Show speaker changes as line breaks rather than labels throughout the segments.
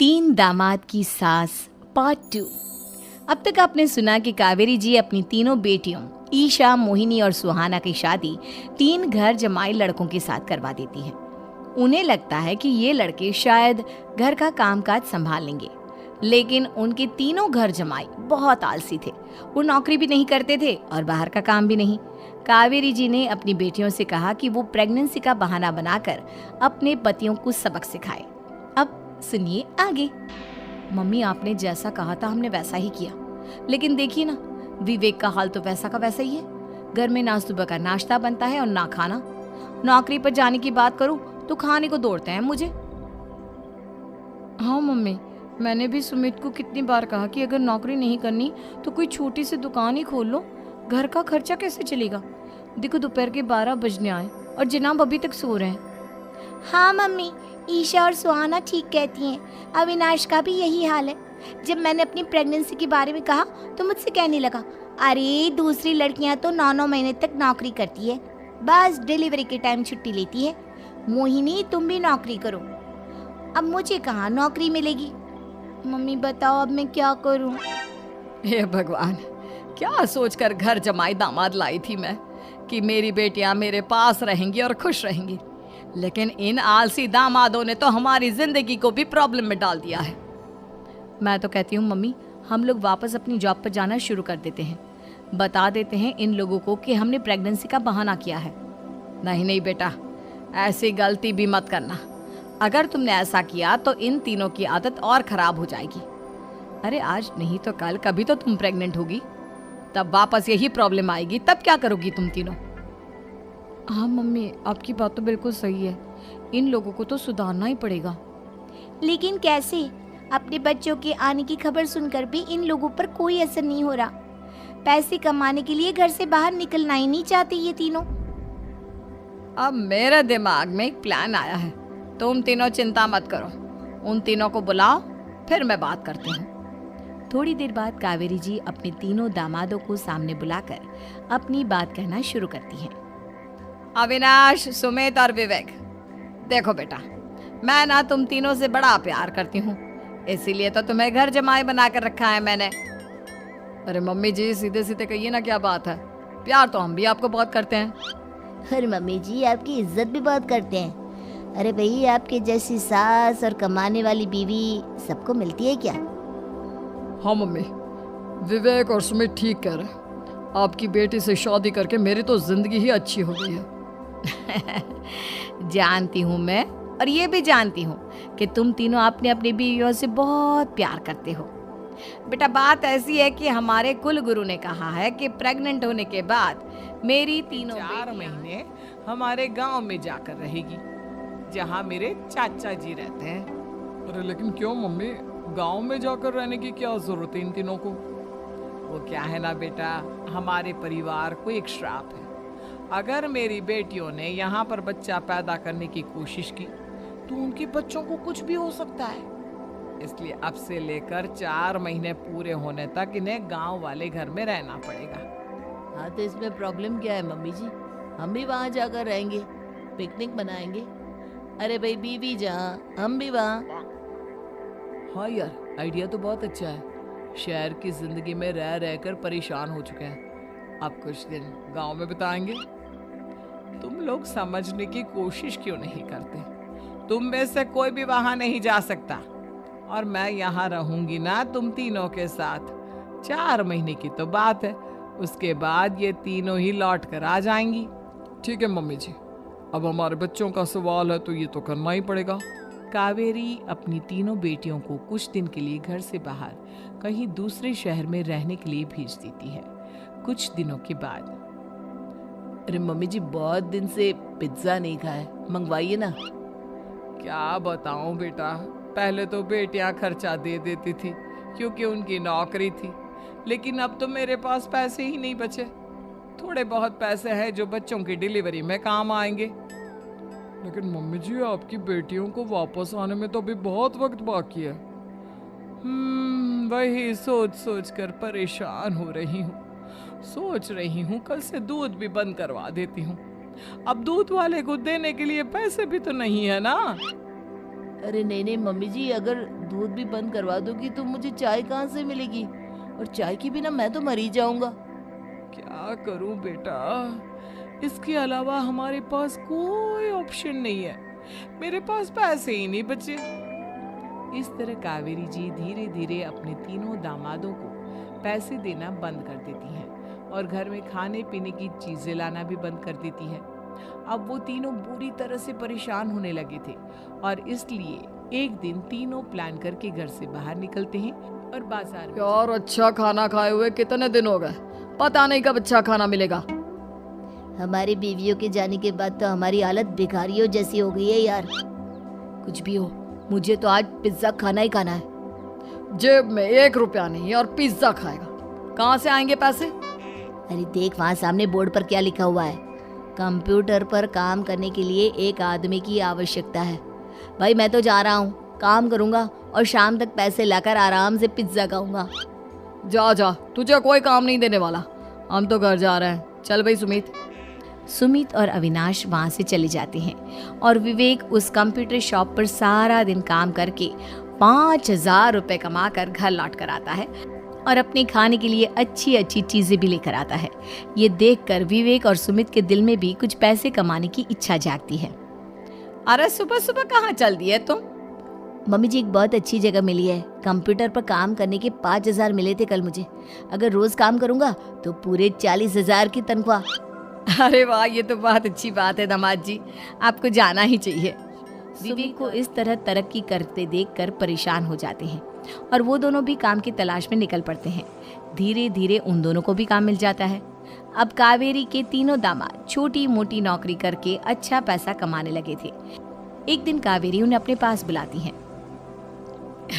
तीन दामाद की सास पार्ट 2। अब तक आपने सुना कि कावेरी जी अपनी तीनों बेटियों ईशा, मोहिनी और सुहाना की शादी तीन घर जमाई लड़कों के साथ करवा देती हैं। उन्हें लगता है कि ये लड़के शायद घर का कामकाज संभाल लेंगे, लेकिन उनके तीनों घर जमाई बहुत आलसी थे। वो नौकरी भी नहीं करते थे और बाहर का काम भी नहीं। कावेरी जी ने अपनी बेटियों से कहा कि वो प्रेगनेंसी का बहाना बनाकर अपने पतियों को सबक सिखाए। अब सुनिए आगे। मम्मी, आपने जैसा कहा था हमने वैसा ही किया, लेकिन देखिए ना, विवेक का हाल तो वैसा का वैसा ही है। घर में ना सुबह का नाश्ता बनता है और ना खाना। नौकरी पर जाने की बात करूं तो खाने को दौड़ते हैं मुझे। हाँ मम्मी, मैंने भी सुमित को कितनी बार कहा कि अगर नौकरी नहीं करनी तो कोई छोटी सी दुकान ही खोल लो। घर का खर्चा कैसे चलेगा? देखो दोपहर के 12 बजने आए और जनाब अभी तक सो रहे हैं।
हाँ मम्मी, ईशा और सुहाना ठीक कहती हैं। अविनाश का भी यही हाल है। जब मैंने अपनी प्रेगनेंसी के बारे में कहा तो मुझसे कहने लगा, अरे दूसरी लड़कियां तो 9-9 महीने तक नौकरी करती है, बस डिलीवरी के टाइम छुट्टी लेती है। मोहिनी, तुम भी नौकरी करो। अब मुझे कहाँ नौकरी मिलेगी? मम्मी बताओ अब मैं क्या करूँ?
हे भगवान, क्या सोचकर घर जमाई दामाद लाई थी मैं कि मेरी बेटियां मेरे पास रहेंगी और खुश रहेंगी, लेकिन इन आलसी दामादों ने तो हमारी जिंदगी को भी प्रॉब्लम में डाल दिया है। मैं तो कहती हूँ मम्मी, हम लोग वापस अपनी जॉब पर जाना शुरू कर देते हैं। बता देते हैं इन लोगों को कि हमने प्रेगनेंसी का बहाना किया है। नहीं नहीं बेटा, ऐसी गलती भी मत करना। अगर तुमने ऐसा किया तो इन तीनों की आदत और खराब हो जाएगी। अरे आज नहीं तो कल कभी तो तुम प्रेग्नेंट होगी, तब वापस यही प्रॉब्लम आएगी। तब क्या करोगी तुम तीनों? हाँ मम्मी, आपकी बात तो बिल्कुल सही है। इन लोगों को तो सुधारना ही पड़ेगा।
लेकिन कैसे? अपने बच्चों के आने की खबर सुनकर भी इन लोगों पर कोई असर नहीं हो रहा। पैसे कमाने के लिए घर से बाहर निकलना ही नहीं चाहते ये तीनों।
अब मेरे दिमाग में एक प्लान आया है। तुम तीनों चिंता मत करो, उन तीनों को बुलाओ, फिर मैं बात करती हूँ। थोड़ी देर बाद कावेरी जी अपने तीनों दामादों को सामने बुलाकर अपनी बात कहना शुरू करती हैं। अविनाश, सुमित और विवेक, देखो बेटा, मैं ना तुम तीनों से बड़ा प्यार करती हूँ, इसीलिए तो तुम्हें घर जमाई बना कर रखा है मैंने। अरे मम्मी जी, सीधे सीधे कहिए ना, क्या बात है? प्यार तो हम भी आपको बहुत करते हैं।
अरे मम्मी जी, आपकी इज्जत भी बहुत करते हैं। अरे भाई, आपके जैसी सास और कमाने वाली बीवी सबको मिलती है क्या?
हाँ मम्मी, विवेक और सुमित ठीक कह रहे हैं। आपकी बेटी से शादी करके मेरी तो जिंदगी ही अच्छी हो गई है। जानती हूँ मैं, और ये भी जानती हूँ कि तुम तीनों अपने अपनी बीवियों से बहुत प्यार करते हो। बेटा, बात ऐसी है कि हमारे कुल गुरु ने कहा है कि प्रेग्नेंट होने के बाद मेरी तीनों
4 महीने हमारे गांव में जाकर रहेगी, जहां मेरे चाचा जी रहते हैं।
अरे लेकिन क्यों मम्मी, गांव में जाकर रहने की क्या जरूरत है इन तीनों को?
वो क्या है ना बेटा, हमारे परिवार को एक श्राप है। अगर मेरी बेटियों ने यहाँ पर बच्चा पैदा करने की कोशिश की तो उनके बच्चों को कुछ भी हो सकता है। इसलिए अब से लेकर 4 महीने पूरे होने तक इन्हें गांव वाले घर में रहना पड़ेगा।
हाँ तो इसमें प्रॉब्लम क्या है मम्मी जी? हम भी वहाँ जाकर रहेंगे, पिकनिक मनाएंगे। अरे भाई, बीवी जहाँ हम भी वहाँ। हाँ यार, आइडिया तो बहुत अच्छा है। शहर की जिंदगी में रह रहकर परेशान हो चुके हैं, अब कुछ दिन गांव में बिताएंगे।
तुम लोग समझने की कोशिश क्यों नहीं करते? तुम में से कोई भी वहां नहीं जा सकता, और मैं यहाँ रहूंगी ना तुम तीनों के साथ। 4 महीने की तो बात है, उसके बाद ये तीनों ही लौट कर आ जाएंगी।
ठीक है मम्मी जी, अब हमारे बच्चों का सवाल है तो ये तो करना ही पड़ेगा।
कावेरी अपनी तीनों बेटियों को कुछ दिन के लिए घर से बाहर कहीं दूसरे शहर में रहने के लिए भेज देती है। कुछ दिनों के बाद,
अरे मम्मी जी, बहुत दिन से पिज्जा नहीं खाया, मंगवाइए ना।
क्या बताऊं बेटा, पहले तो बेटियां खर्चा दे देती थी क्योंकि उनकी नौकरी थी, लेकिन अब तो मेरे पास पैसे ही नहीं बचे। थोड़े बहुत पैसे हैं जो बच्चों की डिलीवरी में काम आएंगे।
लेकिन मम्मी जी, आपकी बेटियों को वापस आने में तो अभी बहुत वक्त बाकी है।
वही सोच सोच कर परेशान हो रही हूँ। सोच रही हूँ कल से दूध भी बंद करवा देती हूँ। अब दूध वाले को देने के लिए पैसे भी तो नहीं है ना।
अरे नहीं नहीं मम्मी जी, अगर दूध भी बंद करवा दोगी तो मुझे चाय कहाँ से मिलेगी, और चाय के बिना मैं तो मर ही जाऊंगा।
क्या करूं बेटा, इसके अलावा हमारे पास कोई ऑप्शन नहीं है। मेरे पास पैसे ही नहीं बचे। इस तरह कावेरी जी धीरे धीरे अपने तीनों दामादों को पैसे देना बंद कर देती हैं और घर में खाने पीने की चीजें लाना भी बंद कर देती है। अब वो तीनों बुरी तरह से परेशान होने लगे थे और इसलिए एक दिन तीनों प्लान करके घर से बाहर निकलते हैं और बाजार में
यार अच्छा खाना खाए हुए कितने दिन हो गए, पता नहीं कब अच्छा खाना मिलेगा।
हमारी बीवियों के जाने के बाद तो हमारी हालत भिखारियों जैसी हो गई है यार।
कुछ भी हो, मुझे तो आज पिज्जा खाना ही खाना है।
जेब में 1 रुपया नहीं और पिज्जा खाएगा, कहाँ से आएंगे पैसे?
अरे देख वहाँ सामने बोर्ड पर क्या लिखा हुआ है, कंप्यूटर पर काम करने के लिए एक आदमी की आवश्यकता है। भाई मैं तो जा रहा हूँ, काम करूँगा और शाम तक पैसे लाकर आराम से पिज्जा खाऊंगा।
जा जा, तुझे कोई काम नहीं देने वाला, हम तो घर जा रहे हैं। चल भाई सुमित।
सुमित और अविनाश वहाँ से चले जाते हैं और विवेक उस कंप्यूटर शॉप पर सारा दिन काम करके 5,000 रुपए कमा कर घर लौट कर आता है और अपने खाने के लिए अच्छी अच्छी चीजें भी लेकर आता है। ये देखकर विवेक और सुमित के दिल में भी कुछ पैसे कमाने की इच्छा जागती है।
अरे सुबह सुबह कहाँ चल दिए तुम?
मम्मी जी एक बहुत अच्छी जगह मिली है, कंप्यूटर पर काम करने के 5,000 मिले थे कल मुझे। अगर रोज काम करूंगा तो पूरे 40,000 की तनख्वाह।
अरे वाह, ये तो बहुत अच्छी बात है दामाद जी, आपको जाना ही चाहिए। विवेक को इस तरह तरक्की करते देखकर परेशान हो जाते हैं और वो दोनों भी काम की तलाश में निकल पड़ते हैं। धीरे धीरे उन दोनों को भी काम मिल जाता है। अब कावेरी के तीनों दामाद छोटी मोटी नौकरी करके अच्छा पैसा कमाने लगे थे। एक दिन कावेरी उन्हें अपने पास बुलाती है।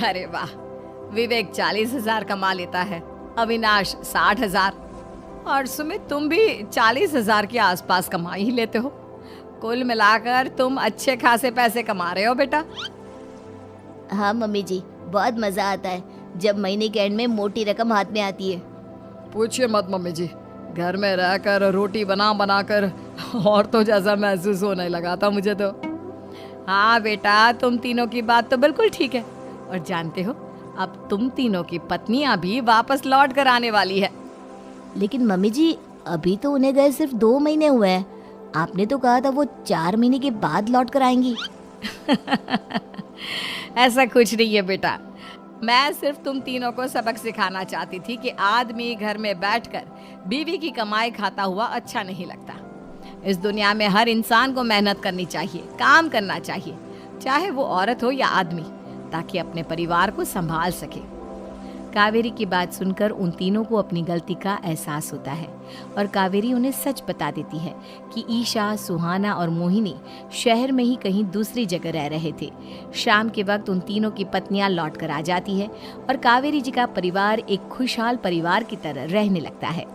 अरे वाह, विवेक 40,000 कमा लेता है, अविनाश 60,000 और सुमित तुम भी 40,000 के आसपास कमा ही लेते हो। कुल मिलाकर तुम अच्छे खासे पैसे कमा रहे हो बेटा।
हाँ मम्मी जी, बहुत मजा आता है जब महीने के एंड में मोटी रकम हाथ में आती है।
पूछिए मत मम्मी जी, घर में रहकर रोटी बना बना कर और तो जैसा महसूस होने लगा था मुझे तो।
हाँ बेटा, तुम तीनों की बात तो बिल्कुल ठीक है। और जानते हो, अब तुम तीनों की पत्नियां भी वापस लौट कर आने वाली है।
लेकिन मम्मी जी अभी तो उन्हें गए सिर्फ 2 महीने हुए हैं, आपने तो कहा था वो 4 महीने के बाद लौट कर आएंगी।
ऐसा कुछ नहीं है बेटा, मैं सिर्फ तुम तीनों को सबक सिखाना चाहती थी कि आदमी घर में बैठकर बीवी की कमाई खाता हुआ अच्छा नहीं लगता। इस दुनिया में हर इंसान को मेहनत करनी चाहिए, काम करना चाहिए, चाहे वो औरत हो या आदमी, ताकि अपने परिवार को संभाल सके। कावेरी की बात सुनकर उन तीनों को अपनी गलती का एहसास होता है और कावेरी उन्हें सच बता देती है कि ईशा, सुहाना और मोहिनी शहर में ही कहीं दूसरी जगह रह रहे थे। शाम के वक्त उन तीनों की पत्नियां लौट कर आ जाती है और कावेरी जी का परिवार एक खुशहाल परिवार की तरह रहने लगता है।